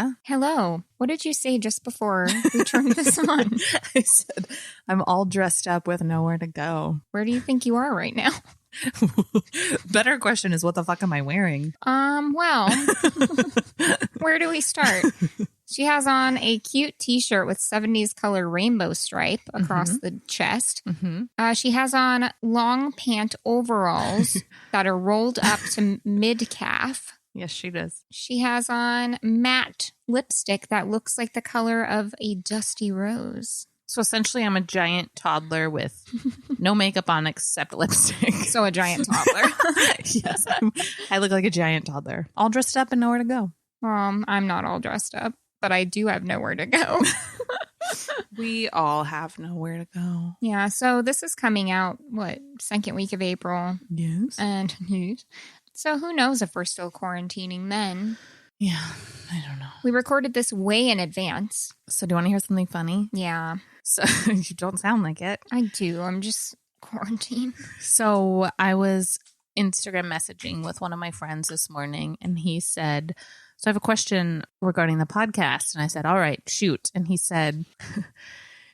Yeah. Hello. What did you say just before we turned this on? I said, I'm all dressed up with nowhere to go. Where do you think you are right now? Better question is, what the fuck am I wearing? Well, where do we start? She has on a cute t-shirt with 70s color rainbow stripe across the chest. She has on long pant overalls that are rolled up to mid-calf. Yes, she does. She has on matte lipstick that looks like the color of a dusty rose. So essentially, I'm a giant toddler with no makeup on except lipstick. So a giant toddler. Yes, I look like a giant toddler. All dressed up and nowhere to go. I'm not all dressed up, but I do have nowhere to go. We all have nowhere to go. Yeah, so this is coming out, second week of April? Yes. And so who knows if we're still quarantining then? Yeah, I don't know. We recorded this way in advance. So do you want to hear something funny? Yeah. So you don't sound like it. I do. I'm just quarantined. So I was Instagram messaging with one of my friends this morning, and he said, so I have a question regarding the podcast. And I said, all right, shoot. And he said,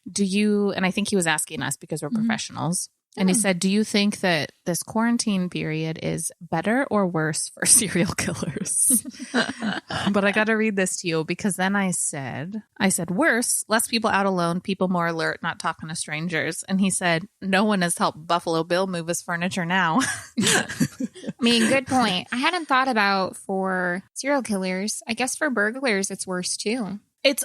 and I think he was asking us because we're professionals. And he said, do you think that this quarantine period is better or worse for serial killers? But I got to read this to you because then I said, worse, less people out alone, people more alert, not talking to strangers. And he said, no one has helped Buffalo Bill move his furniture now. I mean, good point. I hadn't thought about for serial killers. I guess for burglars, it's worse too.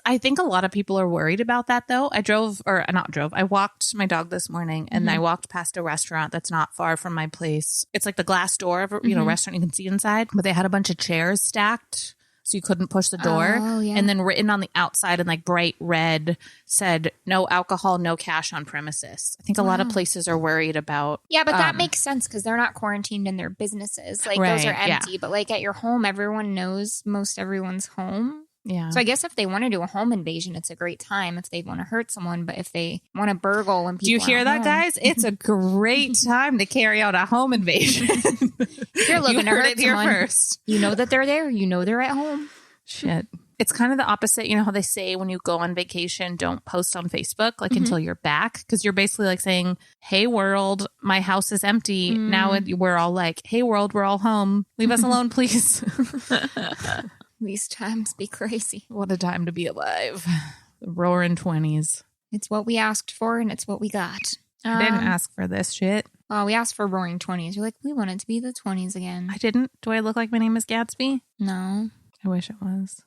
I think a lot of people are worried about that, though. I walked my dog this morning and I walked past a restaurant that's not far from my place. It's like the glass door of a restaurant you can see inside, but they had a bunch of chairs stacked so you couldn't push the door. Oh, yeah. And then written on the outside in like bright red said, no alcohol, no cash on premises. I think a lot of places are worried about. Yeah, but that makes sense because they're not quarantined in their businesses. Like those are empty, but like at your home, everyone knows most everyone's home. Yeah. So I guess if they want to do a home invasion, it's a great time if they want to hurt someone. But if they want to burgle when people, do you hear that, guys? It's a great time to carry out a home invasion. If you're looking to hurt someone, first. You know that they're there. You know they're at home. Shit. It's kind of the opposite. You know how they say when you go on vacation, don't post on Facebook until you're back? Because you're basically like saying, hey, world, my house is empty. Now we're all like, hey, world, we're all home. Leave us alone, please. These times be crazy. What a time to be alive. The roaring 20s. It's what we asked for and it's what we got. I didn't ask for this shit. Well, we asked for roaring 20s. You're like, we want it to be the 20s again. I didn't. Do I look like my name is Gatsby? No. I wish it was.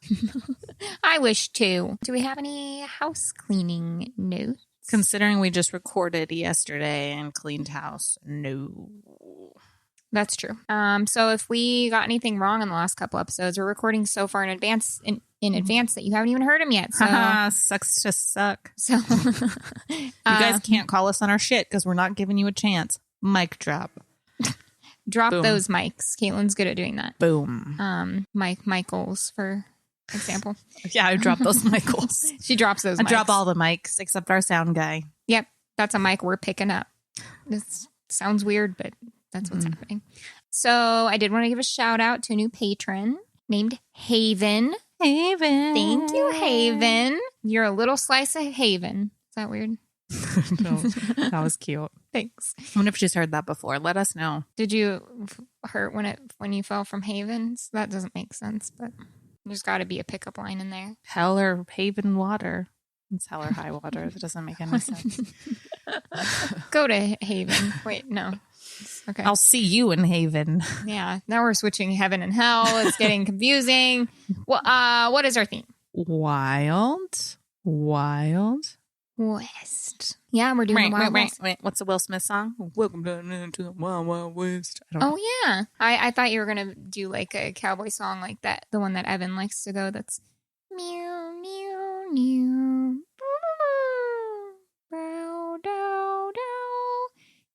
I wish too. Do we have any house cleaning notes? Considering we just recorded yesterday and cleaned house, no. That's true. So if we got anything wrong in the last couple episodes, we're recording so far in advance that you haven't even heard them yet. So sucks to suck. So you guys can't call us on our shit because we're not giving you a chance. Mic drop. Drop Boom. those mics. Caitlin's good at doing that. Boom. Michaels, for example. Yeah, I drop those Michaels. She drops those I mics. drop all the mics except our sound guy. Yep. That's a mic we're picking up. This sounds weird, but that's what's happening. So I did want to give a shout out to a new patron named Haven. Haven. Thank you, Haven. You're a little slice of Haven. Is that weird? No, that was cute. Thanks. I wonder if she's heard that before. Let us know. Did you hurt when you fell from Havens? That doesn't make sense, but there's got to be a pickup line in there. Hell or Haven water. It's hell or high water. That doesn't make any sense. Go to Haven. Wait, no. Okay. I'll see you in Haven. Yeah. Now we're switching heaven and hell. It's getting confusing. Well, what is our theme? Wild West. Yeah, we're doing Wild West. Wait. What's the Will Smith song? Welcome to the Wild Wild West. Yeah. I thought you were going to do like a cowboy song like that. The one that Evan likes to go. That's meow, meow, meow. Bow, dow, dow.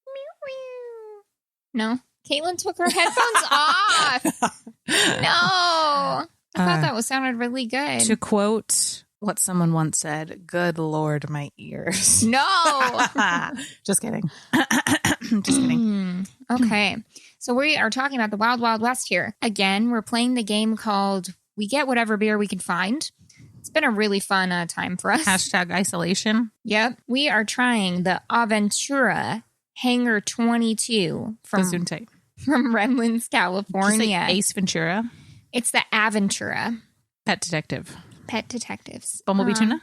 Meow, meow. No. Caitlin took her headphones off. No. I thought that sounded really good. To quote what someone once said, good Lord, my ears. No. Just kidding. Just kidding. Okay. So we are talking about the Wild Wild West here. Again, we're playing the game called we get whatever beer we can find. It's been a really fun time for us. Hashtag isolation. Yep. We are trying the Aventura Hangar 22 from Redlands, California. Ace Ventura. It's the Aventura. Pet Detective. Pet Detectives. Bumblebee Tuna?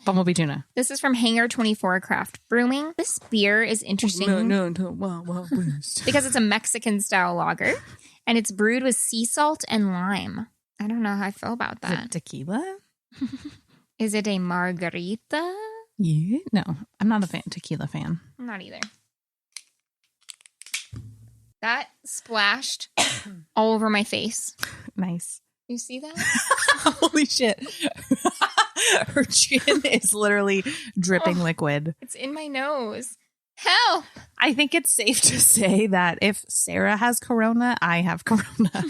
Bumblebee Tuna. This is from Hangar 24 Craft Brewing. This beer is interesting because it's a Mexican-style lager, and it's brewed with sea salt and lime. I don't know how I feel about that. Is it tequila? Is it a margarita? Yeah. No, I'm not a tequila fan. I'm not either. That splashed all over my face. Nice. You see that? Holy shit. Her chin is literally dripping liquid. It's in my nose. Help! I think it's safe to say that if Sarah has corona, I have corona.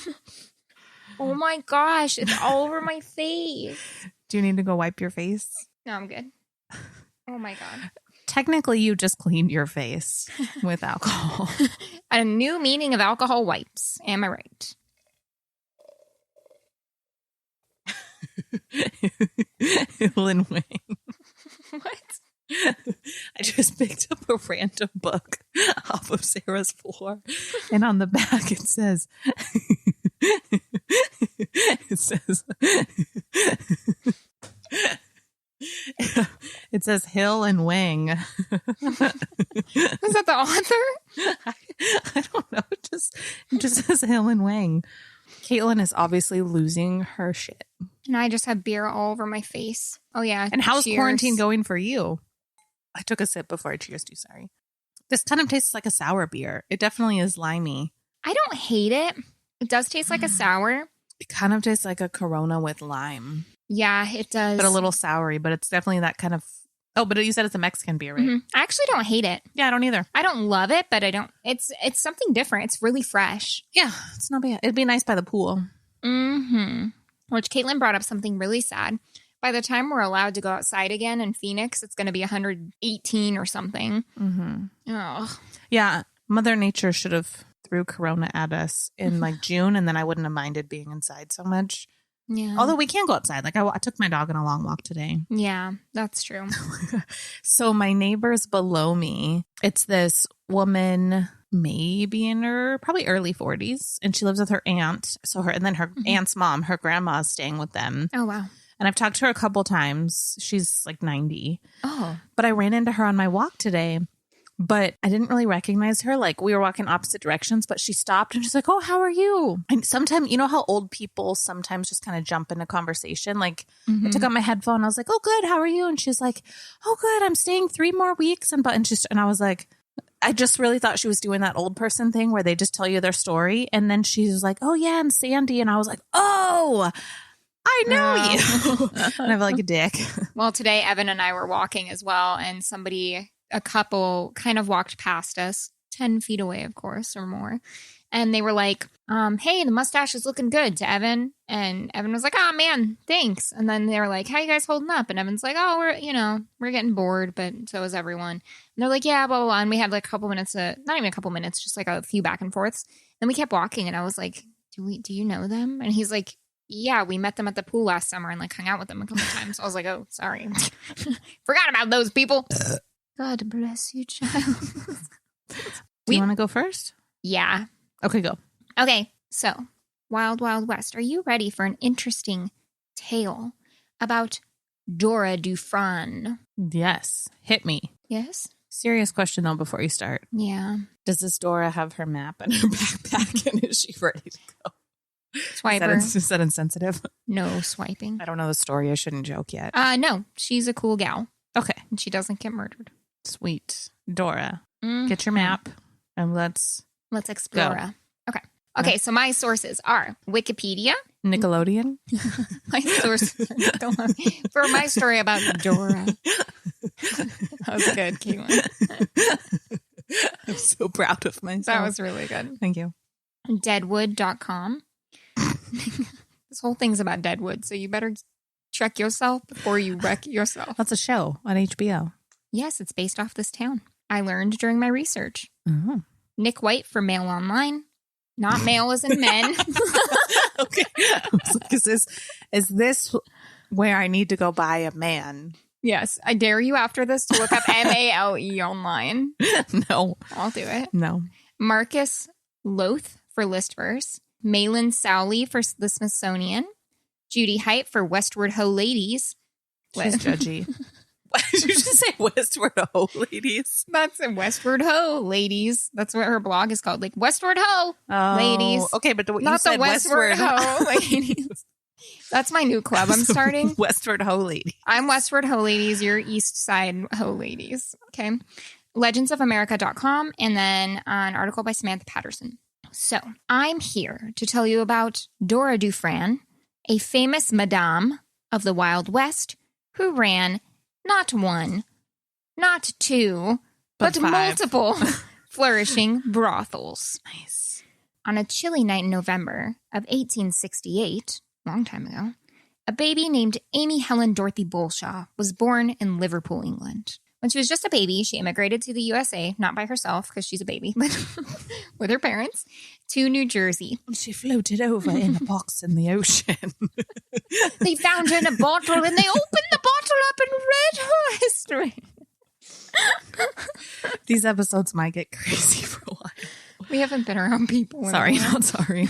Oh my gosh, it's all over my face. Do you need to go wipe your face? No, I'm good. Oh my God. Technically, you just cleaned your face with alcohol. A new meaning of alcohol wipes. Am I right? Hill and Wing. What? I just picked up a random book off of Sarah's floor, and on the back it says, it says Hill and Wing. Was that the author? I don't know. It just says Hill and Wing. Caitlin is obviously losing her shit. And I just have beer all over my face. Oh, yeah. And how's cheers. Quarantine going for you? I took a sip before I cheers to you. Sorry. This kind of tastes like a sour beer. It definitely is limey. I don't hate it. It does taste like a sour. It kind of tastes like a Corona with lime. Yeah, it does. But a little soury, but it's definitely that kind of... Oh, but you said it's a Mexican beer, right? Mm-hmm. I actually don't hate it. Yeah, I don't either. I don't love it, but I don't... It's something different. It's really fresh. Yeah, it's not bad. It'd be nice by the pool. Mm-hmm. Which Caitlin brought up something really sad. By the time we're allowed to go outside again in Phoenix, it's going to be 118 or something. Mm-hmm. Oh. Yeah, Mother Nature should have threw Corona at us in like June, and then I wouldn't have minded being inside so much. Yeah. Although we can go outside. Like I took my dog on a long walk today. Yeah, that's true. So my neighbors below me, it's this woman, maybe in her probably early 40s, and she lives with her aunt. So her aunt's mom, her grandma, is staying with them. Oh, wow. And I've talked to her a couple times. She's like 90. Oh. But I ran into her on my walk today. But I didn't really recognize her. Like, we were walking opposite directions, but she stopped and she's like, oh, how are you? And sometimes, you know how old people sometimes just kind of jump into conversation? Like, I took out my headphone. I was like, oh, good. How are you? And she's like, oh, good. I'm staying 3 more weeks. And I was like, I just really thought she was doing that old person thing where they just tell you their story. And then she was like, oh, yeah, and Sandy. And I was like, oh, I know you. And I feel like a dick. Well, today, Evan and I were walking as well. And a couple kind of walked past us 10 feet away, of course, or more. And they were like, hey, the mustache is looking good to Evan. And Evan was like, oh, man, thanks. And then they were like, how you guys holding up? And Evan's like, oh, we're getting bored, but so is everyone. And they're like, yeah, blah, blah, blah. And we had like a couple minutes, not even a couple minutes, just like a few back and forths. Then we kept walking and I was like, do you know them? And he's like, yeah, we met them at the pool last summer and like hung out with them a couple times. I was like, oh, sorry. Forgot about those people. God bless you, child. Do you want to go first? Yeah. Okay, go. Okay, so Wild Wild West. Are you ready for an interesting tale about Dora Dufran? Yes. Hit me. Yes? Serious question, though, before you start. Yeah. Does this Dora have her map in her backpack, and is she ready to go? Swiper. Is that insensitive? No swiping. I don't know the story. I shouldn't joke yet. No, she's a cool gal. Okay. And she doesn't get murdered. Sweet. Dora, get your map and let's explore. Okay, so my sources are Wikipedia. Nickelodeon. My sources are Nickelodeon. For my story about Dora. That was good, Caitlin. I'm so proud of myself. That was really good. Thank you. Deadwood.com. This whole thing's about Deadwood, so you better check yourself before you wreck yourself. That's a show on HBO. Yes, it's based off this town. I learned during my research. Oh. Nick White for Mail Online. Not male as in men. Okay. I was like, is this where I need to go buy a man? Yes. I dare you after this to look up MALE online. No. I'll do it. No. Marcus Loth for list verse. Malin Sowley for the Smithsonian. Judy Height for Westward Ho Ladies. She's judgy. Why did you just say Westward Ho Ladies? That's a Westward Ho Ladies. That's what her blog is called. Like Westward Ho Ladies. Okay, but what not you said the Westward Ho Ladies. That's my new club I'm starting. Westward Ho Ladies. I'm Westward Ho Ladies. You're East Side Ho Ladies. Okay. Legendsofamerica.com and then an article by Samantha Patterson. So I'm here to tell you about Dora Dufran, a famous madame of the Wild West who ran not one, not two, but 5. multiple flourishing brothels. Nice. On a chilly night in November of 1868, long time ago, a baby named Amy Helen Dorothy Bolshaw was born in Liverpool, England. When she was just a baby, she immigrated to the USA, not by herself because she's a baby, but with her parents, to New Jersey. She floated over in a box in the ocean. They found her in a bottle and they opened the bottle up and read her history. These episodes might get crazy for a while. We haven't been around people. Sorry, not sorry.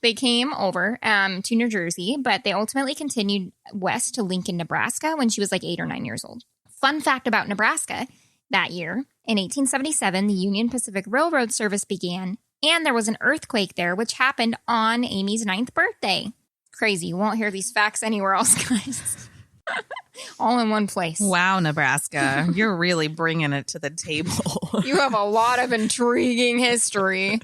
They came over to New Jersey, but they ultimately continued west to Lincoln, Nebraska when she was like 8 or 9 years old. Fun fact about Nebraska, that year, in 1877, the Union Pacific Railroad service began, and there was an earthquake there, which happened on Amy's 9th birthday. Crazy. You won't hear these facts anywhere else, guys. All in one place. Wow, Nebraska. You're really bringing it to the table. You have a lot of intriguing history.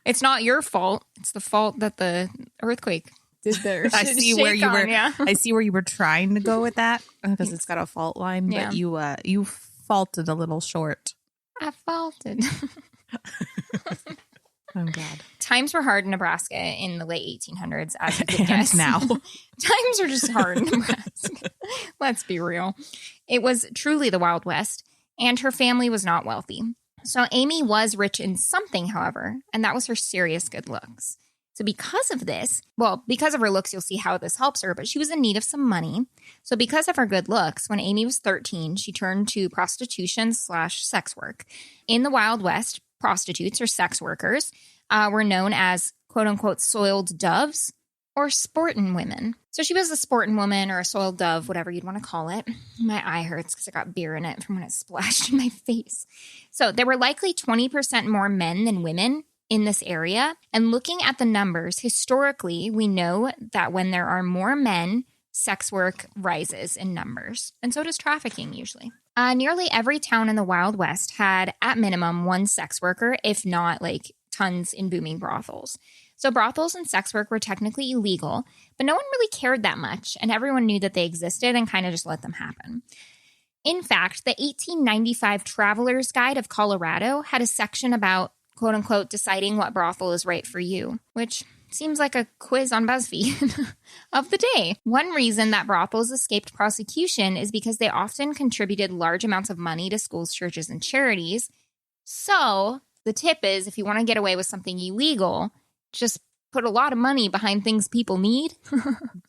It's not your fault. It's the fault that the earthquake did there. I see where you were. Yeah. I see where you were trying to go with that because it's got a fault line. Yeah. But you faulted a little short. I faulted. Oh God. Times were hard in Nebraska in the late 1800s, as you could guess. Now times are just hard in Nebraska. Let's be real. It was truly the Wild West, and her family was not wealthy. So Amy was rich in something, however, and that was her serious good looks. So because of this, because of her looks, you'll see how this helps her, but she was in need of some money. So because of her good looks, when Amy was 13, she turned to prostitution/sex work. In the Wild West, prostitutes or sex workers were known as quote unquote soiled doves or sportin' women. So she was a sportin' woman or a soiled dove, whatever you'd want to call it. My eye hurts because I got beer in it from when it splashed in my face. So there were likely 20% more men than women in this area. And looking at the numbers, historically, we know that when there are more men, sex work rises in numbers. And so does trafficking usually. Nearly every town in the Wild West had, at minimum, one sex worker, if not like tons in booming brothels. So brothels and sex work were technically illegal, but no one really cared that much, and everyone knew that they existed and kind of just let them happen. In fact, the 1895 Traveler's Guide of Colorado had a section about quote unquote, deciding what brothel is right for you, which seems like a quiz on BuzzFeed of the day. One reason that brothels escaped prosecution is because they often contributed large amounts of money to schools, churches, and charities. So the tip is if you want to get away with something illegal, just put a lot of money behind things people need.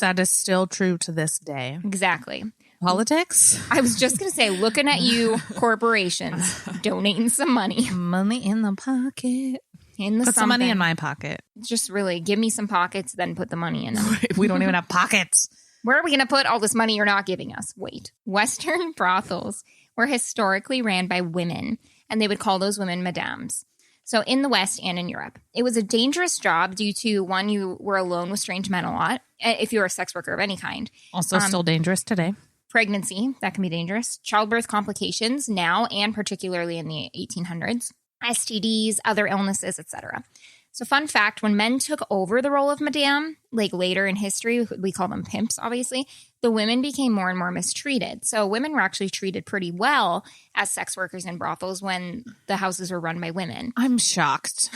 That is still true to this day. Exactly. Politics? I was just going to say, looking at you, corporations, donating some money. Money in the pocket. Put some money in my pocket. Just really give me some pockets, then put the money in them. We don't even have pockets. Where are we going to put all this money you're not giving us? Wait. Western brothels were historically ran by women, and they would call those women madames. So in the West and in Europe, it was a dangerous job due to, one, you were alone with strange men a lot, if you were a sex worker of any kind. Also still dangerous today. Pregnancy, that can be dangerous. Childbirth complications now and particularly in the 1800s. STDs, other illnesses, etc. So fun fact, when men took over the role of madame, like later in history, we call them pimps, obviously, the women became more and more mistreated. So women were actually treated pretty well as sex workers in brothels when the houses were run by women. I'm shocked.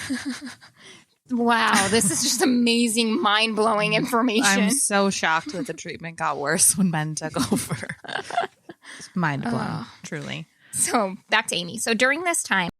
Wow, this is just amazing, mind-blowing information. I'm so shocked that the treatment got worse when men took over. Mind blown, truly. So back to Amy. So during this time,